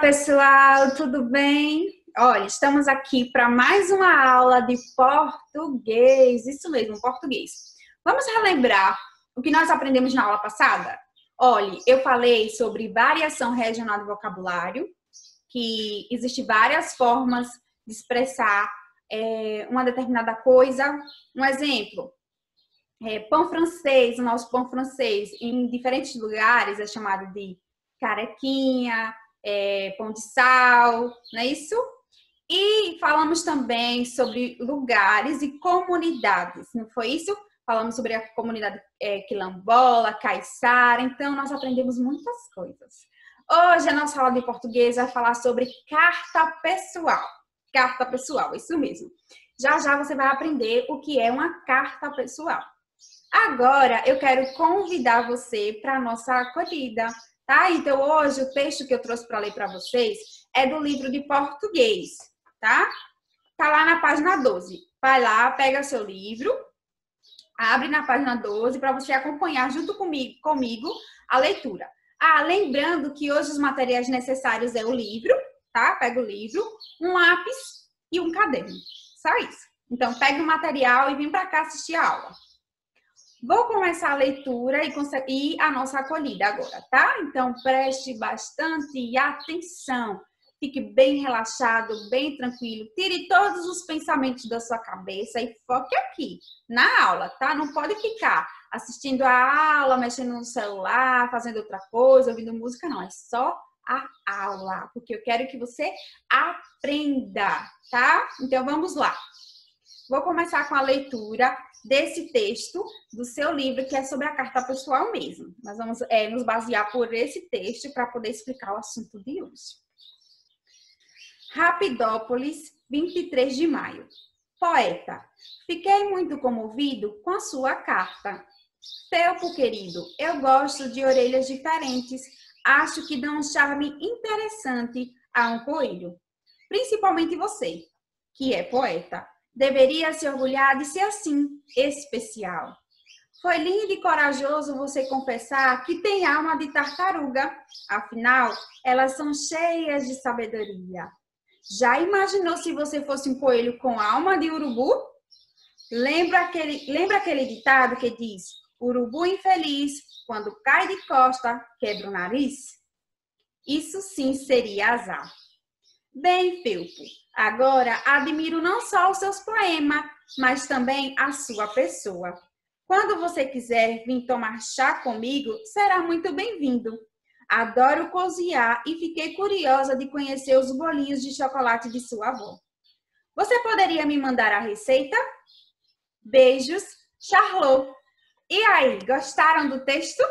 pessoal, tudo bem? Olha, estamos aqui para mais uma aula de português. Isso mesmo, português. Vamos relembrar o que nós aprendemos na aula passada? Olha, eu falei sobre variação regional do vocabulário, que existem várias formas de expressar uma determinada coisa. Um exemplo, pão francês, o nosso pão francês, em diferentes lugares é chamado de carequinha, pão de sal, não é isso? E falamos também sobre lugares e comunidades, não foi isso? Falamos sobre a comunidade quilombola, caiçara, então nós aprendemos muitas coisas. Hoje a nossa aula de português vai falar sobre carta pessoal. Carta pessoal, isso mesmo. Já já você vai aprender o que é uma carta pessoal. Agora eu quero convidar você para a nossa acolhida, tá? Então hoje o texto que eu trouxe para ler para vocês é do livro de português, tá? Tá lá na página 12. Vai lá, pega seu livro, abre na página 12 para você acompanhar junto comigo a leitura. Lembrando que hoje os materiais necessários é o livro, tá? Pega o livro, um lápis e um caderno. Só isso. Então pega o material e vem para cá assistir a aula. Vou começar a leitura e a nossa acolhida agora, tá? Então, preste bastante atenção. Fique bem relaxado, bem tranquilo. Tire todos os pensamentos da sua cabeça e foque aqui, na aula, tá? Não pode ficar assistindo a aula, mexendo no celular, fazendo outra coisa, ouvindo música, não. É só a aula, porque eu quero que você aprenda, tá? Então, vamos lá. Vou começar com a leitura desse texto do seu livro, que é sobre a carta pessoal mesmo. Nós vamos nos basear por esse texto para poder explicar o assunto de hoje. Rapidópolis, 23 de maio. Poeta, fiquei muito comovido com a sua carta. Felpo, querido, eu gosto de orelhas diferentes. Acho que dão um charme interessante a um coelho. Principalmente você, que é poeta. Deveria se orgulhar de ser assim, especial. Foi lindo e corajoso você confessar que tem alma de tartaruga. Afinal, elas são cheias de sabedoria. Já imaginou se você fosse um coelho com alma de urubu? Lembra aquele ditado que diz: urubu infeliz, quando cai de costa, quebra o nariz? Isso sim seria azar. Bem, Felpo, agora admiro não só os seus poemas, mas também a sua pessoa. Quando você quiser vir tomar chá comigo, será muito bem-vindo. Adoro cozinhar e fiquei curiosa de conhecer os bolinhos de chocolate de sua avó. Você poderia me mandar a receita? Beijos, Charlot. E aí, gostaram do texto?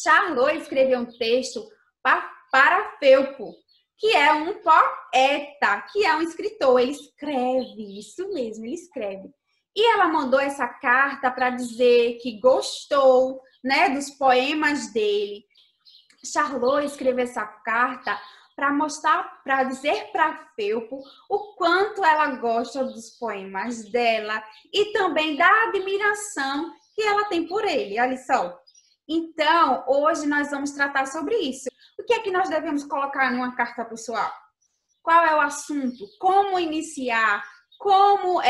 Charlot escreveu um texto para Felpo, que é um poeta, que é um escritor. Ele escreve, isso mesmo, ele escreve. E ela mandou essa carta para dizer que gostou, né, dos poemas dele. Charlot escreveu essa carta para mostrar, para dizer para Felpo o quanto ela gosta dos poemas dela e também da admiração que ela tem por ele. Olha só. Então, hoje nós vamos tratar sobre isso. O que é que nós devemos colocar numa carta pessoal? Qual é o assunto? Como iniciar? Como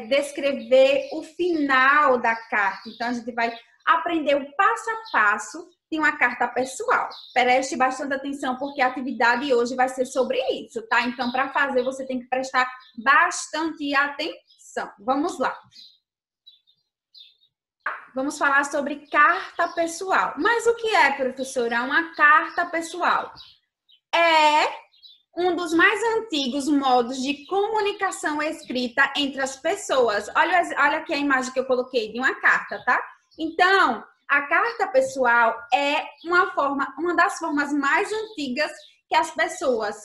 descrever o final da carta? Então, a gente vai aprender o passo a passo de uma carta pessoal. Preste bastante atenção, porque a atividade hoje vai ser sobre isso, tá? Então, para fazer, você tem que prestar bastante atenção. Vamos lá. Vamos falar sobre carta pessoal. Mas o que é, professora, uma carta pessoal? É um dos mais antigos modos de comunicação escrita entre as pessoas. Olha aqui a imagem que eu coloquei de uma carta, tá? Então, a carta pessoal é uma das formas mais antigas que as pessoas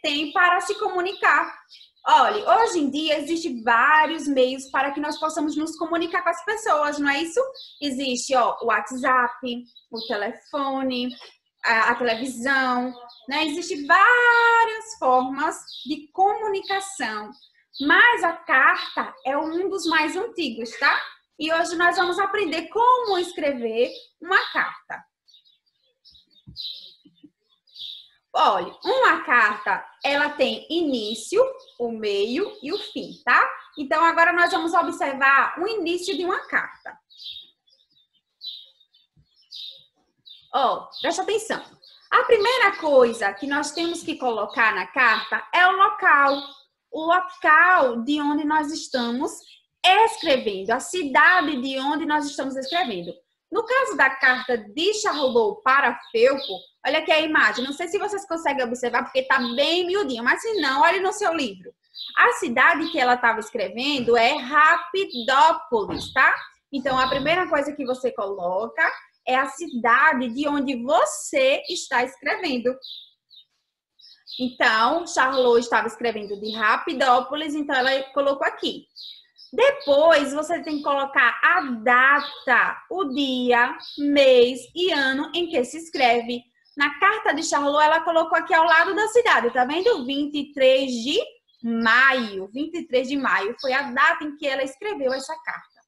têm para se comunicar. Olha, hoje em dia existem vários meios para que nós possamos nos comunicar com as pessoas, não é isso? Existe o WhatsApp, o telefone, a televisão, né? Existem várias formas de comunicação, mas a carta é um dos mais antigos, tá? E hoje nós vamos aprender como escrever uma carta. Olha, uma carta, ela tem início, o meio e o fim, tá? Então, agora nós vamos observar o início de uma carta. Ó, presta atenção. A primeira coisa que nós temos que colocar na carta é o local de onde nós estamos escrevendo, a cidade de onde nós estamos escrevendo. No caso da carta de Charlot para Felpo, olha aqui a imagem. Não sei se vocês conseguem observar, porque está bem miudinho, mas se não, olhe no seu livro. A cidade que ela estava escrevendo é Rapidópolis, tá? Então, a primeira coisa que você coloca é a cidade de onde você está escrevendo. Então, Charlot estava escrevendo de Rapidópolis, então ela colocou aqui. Depois, você tem que colocar a data, o dia, mês e ano em que se escreve. Na carta de Charlot, ela colocou aqui ao lado da cidade, tá vendo? 23 de maio. 23 de maio foi a data em que ela escreveu essa carta.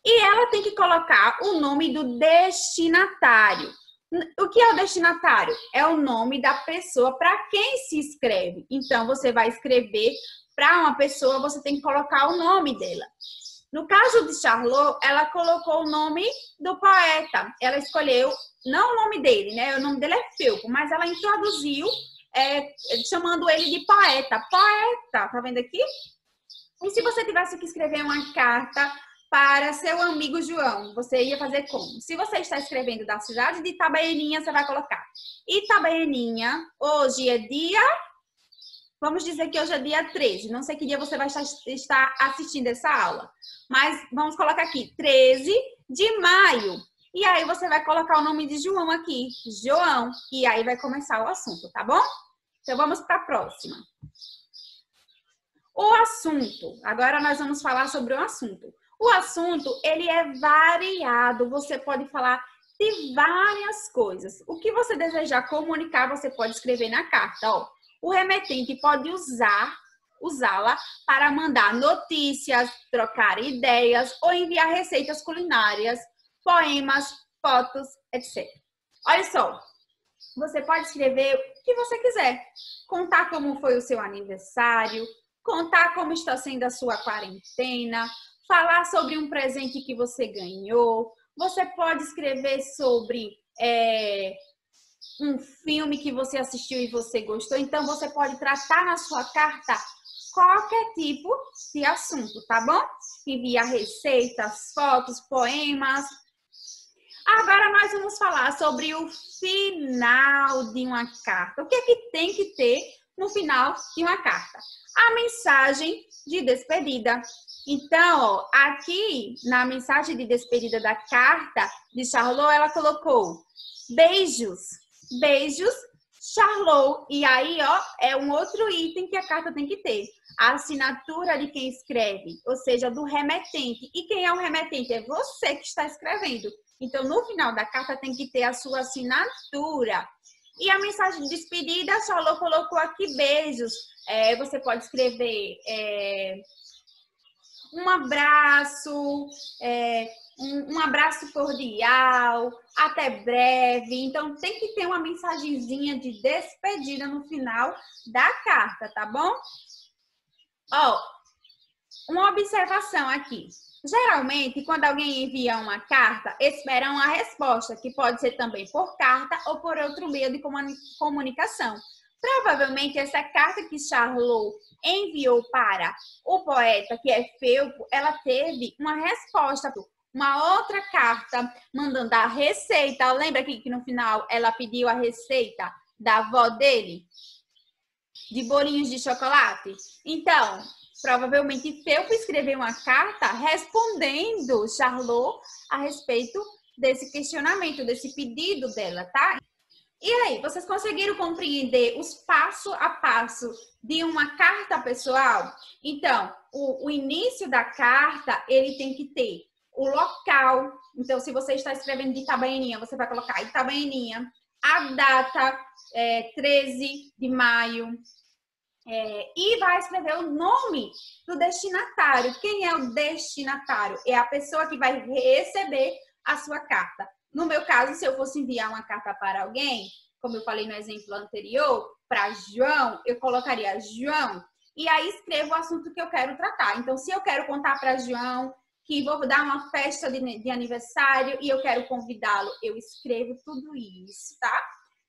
E ela tem que colocar o nome do destinatário. O que é o destinatário? É o nome da pessoa para quem se escreve. Então, você vai escrever para uma pessoa, você tem que colocar o nome dela. No caso de Charlot, ela colocou o nome do poeta. Ela escolheu, não o nome dele, né? O nome dele é Felpo, mas ela introduziu chamando ele de poeta. Poeta, tá vendo aqui? E se você tivesse que escrever uma carta para seu amigo João, você ia fazer como? Se você está escrevendo da cidade de Itabaianinha, você vai colocar Itabaianinha, hoje é dia... Vamos dizer que hoje é dia 13. Não sei que dia você vai estar assistindo essa aula. Mas vamos colocar aqui, 13 de maio. E aí você vai colocar o nome de João aqui, João. E aí vai começar o assunto, tá bom? Então vamos para a próxima. O assunto. Agora nós vamos falar sobre o assunto. O assunto, ele é variado. Você pode falar de várias coisas. O que você desejar comunicar, você pode escrever na carta, ó. O remetente pode usá-la para mandar notícias, trocar ideias ou enviar receitas culinárias, poemas, fotos, etc. Olha só, você pode escrever o que você quiser. Contar como foi o seu aniversário, contar como está sendo a sua quarentena, falar sobre um presente que você ganhou. Você pode escrever sobre... um filme que você assistiu e você gostou, então você pode tratar na sua carta qualquer tipo de assunto, tá bom? Enviar receitas, fotos, poemas. Agora nós vamos falar sobre o final de uma carta. O que é que tem que ter no final de uma carta? A mensagem de despedida. Então, ó, aqui na mensagem de despedida da carta de Charlot, ela colocou beijos. Beijos, Charlot. E aí, ó, é um outro item que a carta tem que ter. A assinatura de quem escreve, ou seja, do remetente. E quem é o remetente? É você que está escrevendo. Então, no final da carta tem que ter a sua assinatura. E a mensagem de despedida, Charlot colocou aqui beijos. Você pode escrever um abraço, um abraço cordial, até breve. Então, tem que ter uma mensagenzinha de despedida no final da carta, tá bom? Ó, uma observação aqui. Geralmente, quando alguém envia uma carta, esperam a resposta, que pode ser também por carta ou por outro meio de comunicação. Provavelmente, essa carta que Charlot enviou para o poeta, que é Felpo, ela teve uma resposta, uma outra carta mandando a receita. Lembra que no final ela pediu a receita da avó dele? De bolinhos de chocolate? Então, provavelmente Felpo escreveu uma carta respondendo Charlot a respeito desse questionamento, desse pedido dela, tá? E aí, vocês conseguiram compreender os passo a passo de uma carta pessoal? Então, o início da carta, ele tem que ter o local. Então, se você está escrevendo de Itabaianinha, você vai colocar Itabaianinha. A data, 13 de maio. E vai escrever o nome do destinatário. Quem é o destinatário? É a pessoa que vai receber a sua carta. No meu caso, se eu fosse enviar uma carta para alguém, como eu falei no exemplo anterior, para João, eu colocaria João. E aí escrevo o assunto que eu quero tratar. Então, se eu quero contar para João que vou dar uma festa de aniversário e eu quero convidá-lo, eu escrevo tudo isso, tá?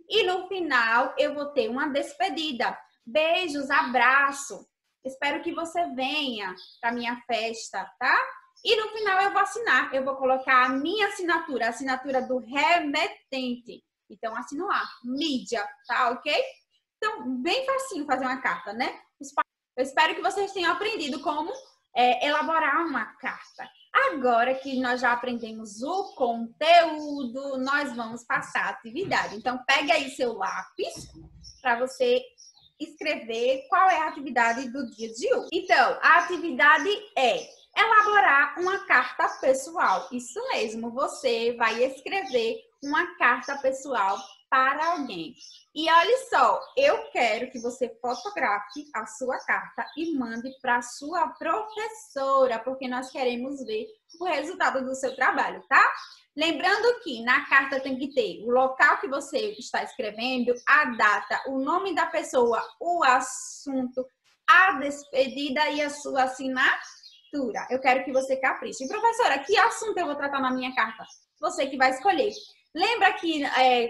E no final, eu vou ter uma despedida. Beijos, abraço. Espero que você venha para minha festa, tá? E no final eu vou assinar. Eu vou colocar a minha assinatura, a assinatura do remetente. Então, assino lá, mídia, tá ok? Então, bem facinho fazer uma carta, né? Eu espero que vocês tenham aprendido como elaborar uma carta. Agora que nós já aprendemos o conteúdo, nós vamos passar a atividade. Então, pegue aí seu lápis para você escrever qual é a atividade do dia de hoje. Então, a atividade é elaborar uma carta pessoal. Isso mesmo, você vai escrever uma carta pessoal para alguém. E olha só, eu quero que você fotografe a sua carta e mande para a sua professora, porque nós queremos ver o resultado do seu trabalho, tá? Lembrando que na carta tem que ter o local que você está escrevendo, a data, o nome da pessoa, o assunto, a despedida e a sua assinatura. Eu quero que você capriche. Professora, que assunto eu vou tratar na minha carta? Você que vai escolher. Lembra que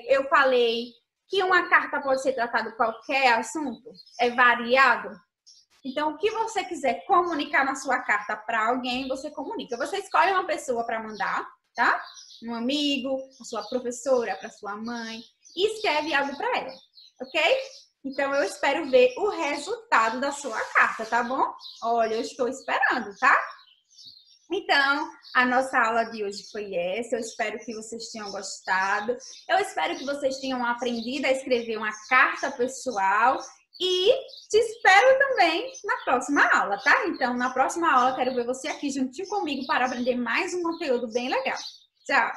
eu falei que uma carta pode ser tratada de qualquer assunto? É variado? Então, o que você quiser comunicar na sua carta para alguém, você comunica. Você escolhe uma pessoa para mandar, tá? Um amigo, a sua professora, para sua mãe, e escreve algo para ela, ok? Então, eu espero ver o resultado da sua carta, tá bom? Olha, eu estou esperando, tá? Então, a nossa aula de hoje foi essa. Eu espero que vocês tenham gostado. Eu espero que vocês tenham aprendido a escrever uma carta pessoal. E te espero também na próxima aula, tá? Então, na próxima aula, quero ver você aqui juntinho comigo para aprender mais um conteúdo bem legal. Tchau!